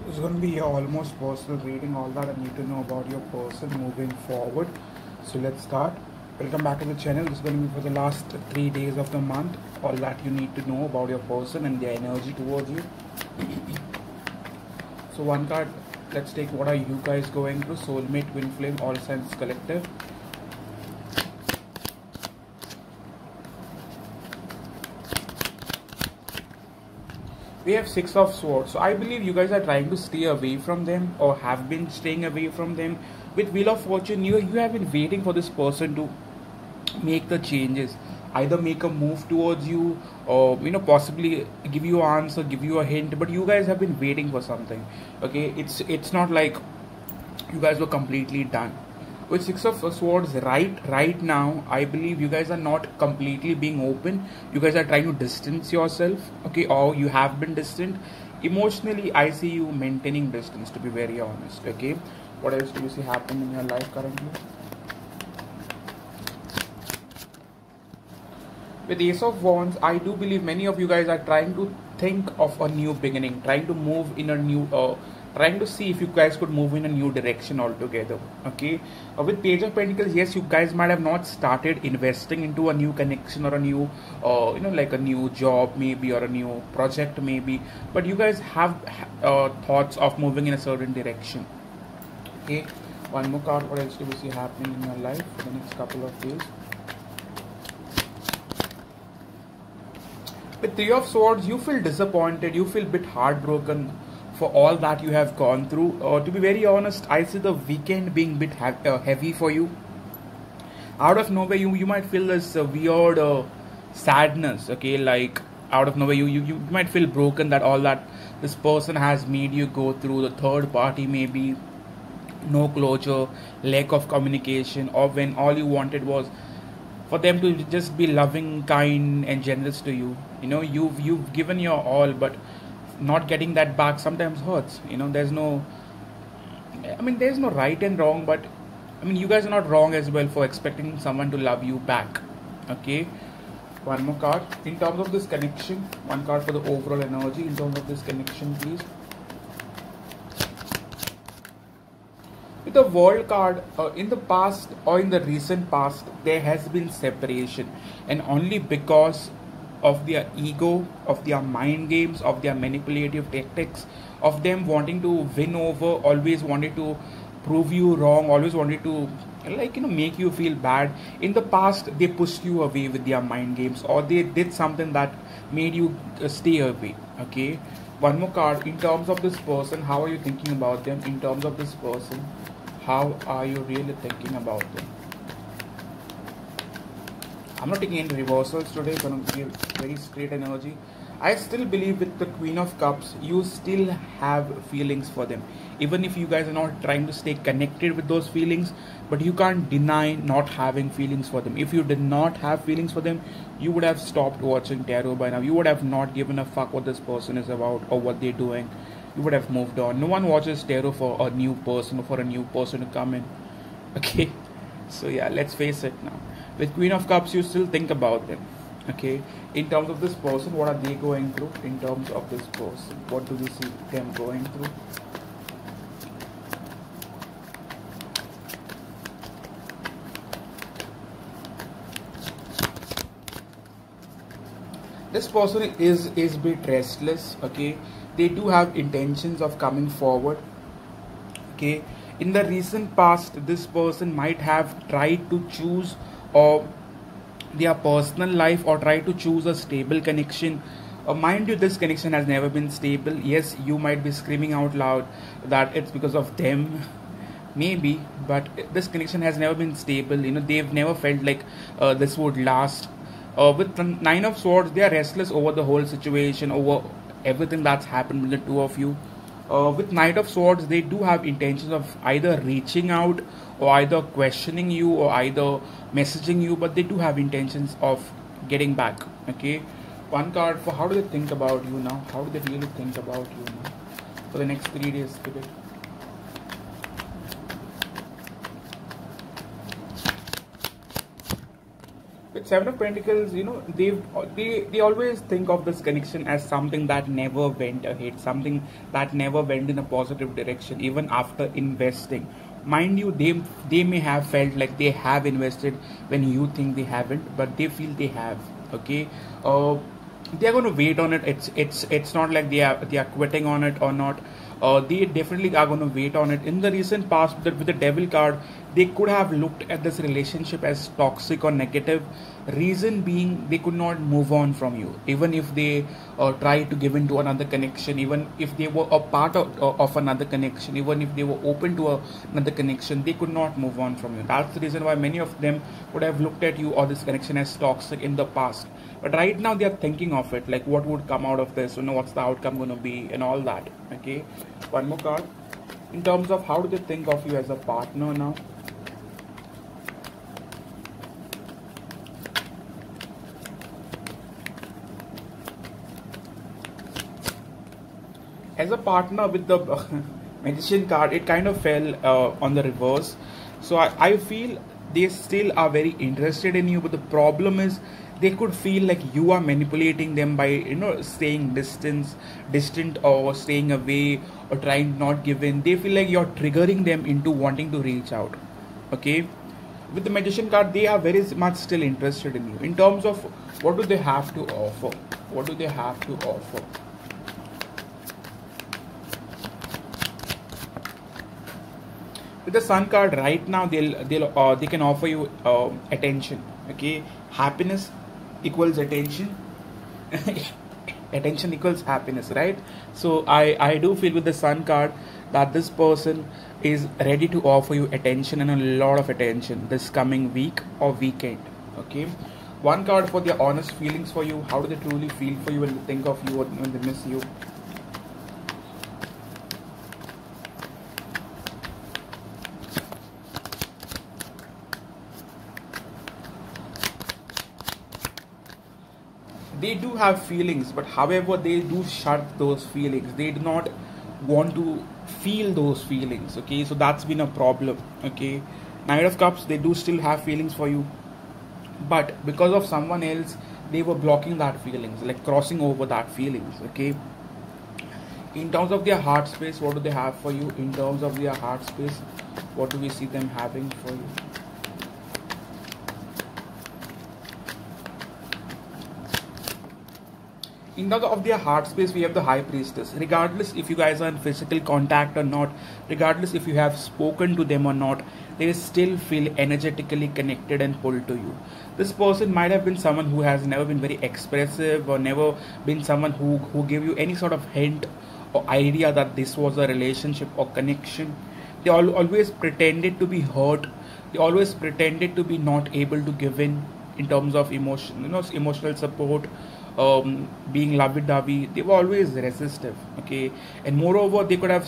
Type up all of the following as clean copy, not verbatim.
It's going to be almost personal reading, all that I need to know about your person moving forward. So let's start. Welcome back to the channel. This is going to be for the last 3 days of the month. All that you need to know about your person and their energy towards you. So one card, let's take what are you guys going through. Soulmate, twin flame, all signs collective. We have Six of Swords. So I believe you guys are trying to stay away from them or have been staying away from them. With Wheel of Fortune, you have been waiting for this person to make the changes, either make a move towards you or possibly give you an answer, give you a hint, but you guys have been waiting for something. Okay, it's not like you guys were completely done. With Six of Swords, right now I believe you guys are not completely being open. You guys are trying to distance yourself, okay, or you have been distant emotionally. I see you maintaining distance, to be very honest. Okay, what else do you see happening in your life currently? With Ace of Wands, I do believe many of you guys are trying to think of a new beginning, trying to move in a new trying to see if you guys could move in a new direction altogether. Okay, with Page of Pentacles, yes, you guys might have not started investing into a new connection or a new like a new job maybe, or a new project maybe, but you guys have thoughts of moving in a certain direction. Okay, one more card. What else do we see happening in your life for the next couple of days? With Three of Swords, you feel disappointed, you feel a bit heartbroken for all that you have gone through. To be very honest, I see the weekend being a bit heavy for you. Out of nowhere, you might feel this weird sadness, okay, like out of nowhere, you might feel broken that all that this person has made you go through, the third party maybe, no closure, lack of communication, or when all you wanted was for them to just be loving, kind, and generous to you. You've given your all, but not getting that back sometimes hurts. There's no, there's no right and wrong, but you guys are not wrong as well for expecting someone to love you back. Okay, one more card in terms of this connection. One card for the overall energy in terms of this connection, please. With the World card, in the past or in the recent past, there has been separation, and only because of their ego, of their mind games, of their manipulative tactics, of them wanting to win over, always wanted to prove you wrong, always wanted to make you feel bad. In the past, they pushed you away with their mind games, or they did something that made you stay away. Okay, one more card in terms of this person. How are you thinking about them? In terms of this person, how are you really thinking about them? I'm not taking any reversals today, I'm going to give very straight energy. I still believe with the Queen of Cups, you still have feelings for them. Even if you guys are not trying to stay connected with those feelings, but you can't deny not having feelings for them. If you did not have feelings for them, you would have stopped watching tarot by now. You would have not given a fuck what this person is about or what they're doing. You would have moved on. No one watches tarot for a new person or for a new person to come in. Okay, so yeah, let's face it now. With Queen of Cups, you still think about them. Okay, in terms of this person, what are they going through? In terms of this person, what do we see them going through? This person is a bit restless. Okay, they do have intentions of coming forward. Okay, in the recent past, this person might have tried to choose or their personal life, or try to choose a stable connection. Mind you, this connection has never been stable. Yes, you might be screaming out loud that it's because of them, maybe, but this connection has never been stable. They've never felt like this would last. With the Nine of Swords, they are restless over the whole situation, over everything that's happened with the two of you. With Knight of Swords, they do have intentions of either reaching out or either questioning you or either messaging you, but they do have intentions of getting back. Okay, one card for how do they think about you now? How do they really think about you now for the next 3 days? Spirit. With Seven of Pentacles, you know, they always think of this connection as something that never went ahead, something that never went in a positive direction, even after investing. Mind you, they may have felt like they have invested when you think they haven't, but they feel they have. Okay, they are going to wait on it. It's not like they are quitting on it or not. They definitely are going to wait on it. In the recent past, with the Devil card, they could have looked at this relationship as toxic or negative. Reason being, they could not move on from you, even if they try to give into another connection, even if they were a part of another connection, even if they were open to another connection, they could not move on from you. That's the reason why many of them would have looked at you or this connection as toxic in the past. But right now they are thinking of it, like what would come out of this, you know, what's the outcome going to be and all that. Okay, one more card. In terms of how do they think of you as a partner now? As a partner, with the Magician card, it kind of fell on the reverse. So I feel they still are very interested in you, but the problem is they could feel like you are manipulating them by, you know, staying distant or staying away or trying not give in. They feel like you're triggering them into wanting to reach out. Okay, with the Magician card, they are very much still interested in you. In terms of what do they have to offer, what do they have to offer? With the Sun card, right now they can offer you attention. Okay, happiness equals attention. Attention equals happiness, right? So I do feel with the Sun card that this person is ready to offer you attention, and a lot of attention, this coming week or weekend. Okay, one card for their honest feelings for you. How do they truly feel for you when they think of you or when they miss you? They do have feelings, but however they do shut those feelings. They do not want to feel those feelings. Okay, so that's been a problem. Okay, Knight of Cups, they do still have feelings for you, but because of someone else, they were blocking that feelings, like crossing over that feelings. Okay, in terms of their heart space, what do they have for you? In terms of their heart space, what do we see them having for you? In terms of their heart space, we have the High Priestess. Regardless if you guys are in physical contact or not, regardless if you have spoken to them or not, they still feel energetically connected and pulled to you. This person might have been someone who has never been very expressive, or never been someone who gave you any sort of hint or idea that this was a relationship or connection. They always pretended to be hurt. They always pretended to be not able to give in terms of emotion, you know, emotional support. Being lovey-dovey, they were always resistive. Okay, and moreover, they could have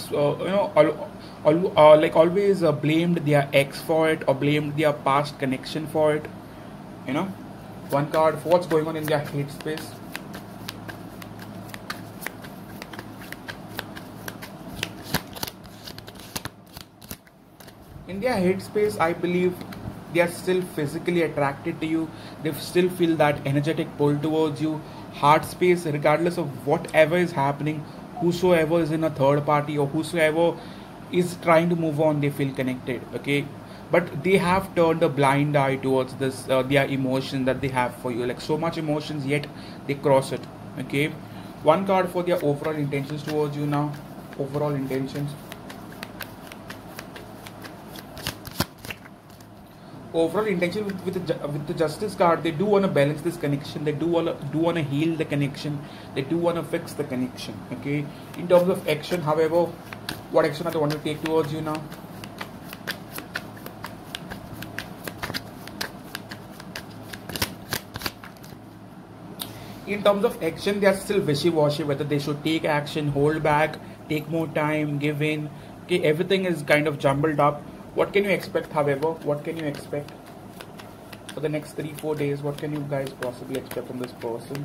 like always blamed their ex for it, or blamed their past connection for it. You know, one card for what's going on in their hate space. In their hate space, I believe they are still physically attracted to you. They still feel that energetic pull towards you. Heart space, regardless of whatever is happening, whosoever is in a third party or whosoever is trying to move on, they feel connected. Okay, but they have turned a blind eye towards this their emotion that they have for you, like so much emotions, yet they cross it. Okay, one card for their overall intentions towards you now. Overall intentions. Overall intention with the Justice card, they do want to balance this connection. They do want to heal the connection. They do want to fix the connection. Okay, in terms of action, however, what action are they want to take towards you now? In terms of action, they are still wishy-washy whether they should take action, hold back, take more time, give in. Okay, everything is kind of jumbled up. What can you expect, however? What can you expect for the next 3-4 days? What can you guys possibly expect from this person?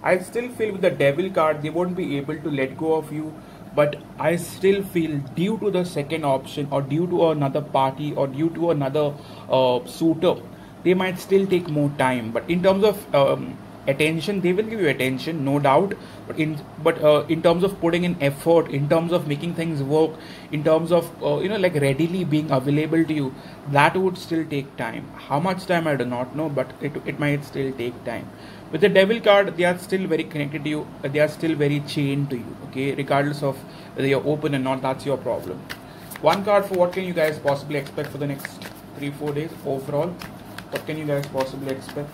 I still feel with the Devil card, they won't be able to let go of you. but I still feel due to the second option, or due to another party, or due to another suitor, they might still take more time. But in terms of attention, they will give you attention, no doubt. But in terms of putting in effort, in terms of making things work, in terms of like readily being available to you, that would still take time. How much time I do not know, but it might still take time. With the devil card, they are still very connected to you, they are still very chained to you, okay, regardless of whether you're open or not. That's your problem. One card for what can you guys possibly expect for the next 3-4 days overall. What can you guys possibly expect?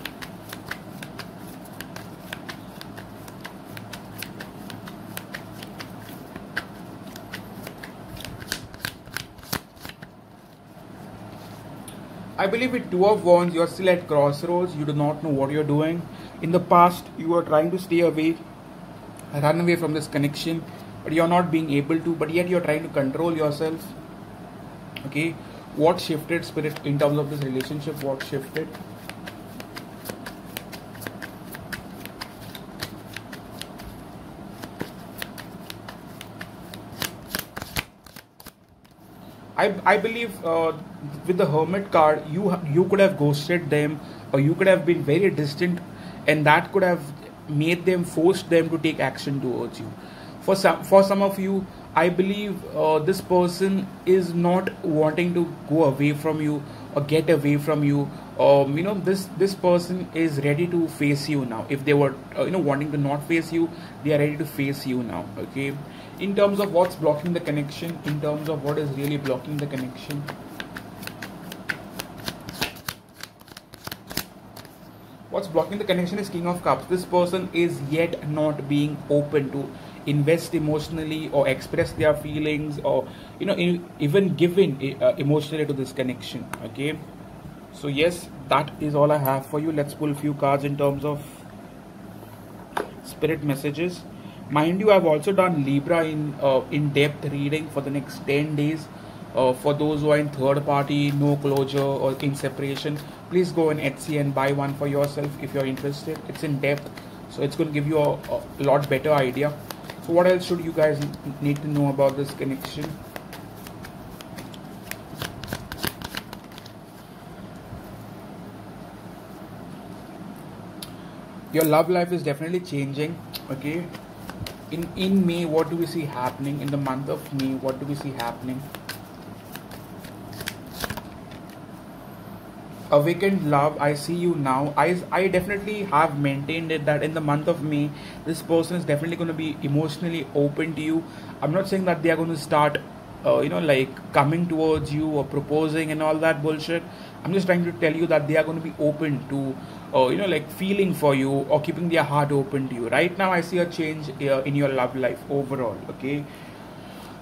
I believe with Two of Wands, you're still at crossroads. You do not know what you're doing. In the past, you were trying to stay away, run away from this connection, but you're not being able to, but yet you're trying to control yourself. Okay, what shifted, Spirit, in terms of this relationship? What shifted? I believe with the Hermit card, you could have ghosted them, or you could have been very distant, and that could have made them, forced them to take action towards you. For some of you, I believe this person is not wanting to go away from you or get away from you. This person is ready to face you now. If they were wanting to not face you, they are ready to face you now. Okay. In terms of what's blocking the connection, in terms of what is really blocking the connection, what's blocking the connection is King of Cups. This person is yet not being open to invest emotionally or express their feelings, or even given emotionally to this connection. Okay, so yes, that is all I have for you. Let's pull a few cards in terms of spirit messages. Mind you, I've also done Libra in-depth reading for the next 10 days. For those who are in third party, no closure, or in separation, please go on Etsy and buy one for yourself if you're interested. It's in depth, so it's going to give you a lot better idea. So what else should you guys need to know about this connection? Your love life is definitely changing. Okay, in May, what do we see happening? In the month of May, what do we see happening? Awakened love, I see you now. I definitely have maintained it that in the month of May, this person is definitely going to be emotionally open to you. I'm not saying that they are going to start like coming towards you or proposing and all that bullshit. I'm just trying to tell you that they are going to be open to like feeling for you, or keeping their heart open to you. Right now I see a change in your love life overall. Okay,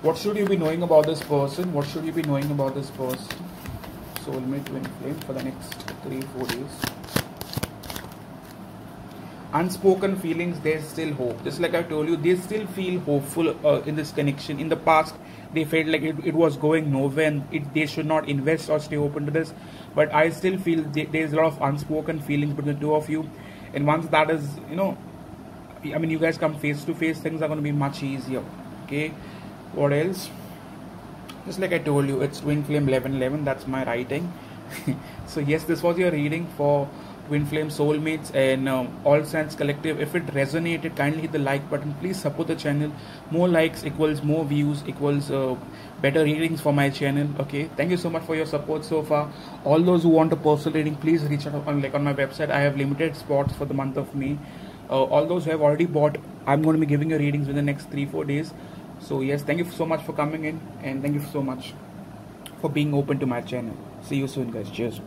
what should you be knowing about this person? What should you be knowing about this person? Soulmate, twin flame, for the next 3-4 days. Unspoken feelings, there's still hope. Just like I told you, they still feel hopeful in this connection. In the past, they felt like it was going nowhere, and they should not invest or stay open to this. But I still feel there's a lot of unspoken feelings between the two of you. And once that is, you guys come face to face, things are going to be much easier. Okay, what else? Just like I told you, it's Twin Flame 1111. That's my writing. So yes, this was your reading for Twin Flame Soulmates and All Saints Collective. If it resonated, kindly hit the like button. Please support the channel. More likes equals more views equals better readings for my channel. Okay, thank you so much for your support so far. All those who want a personal reading, please reach out on my website. I have limited spots for the month of May. All those who have already bought, I'm going to be giving you readings within the next 3-4 days. So yes, thank you so much for coming in, and thank you so much for being open to my channel. See you soon, guys. Cheers.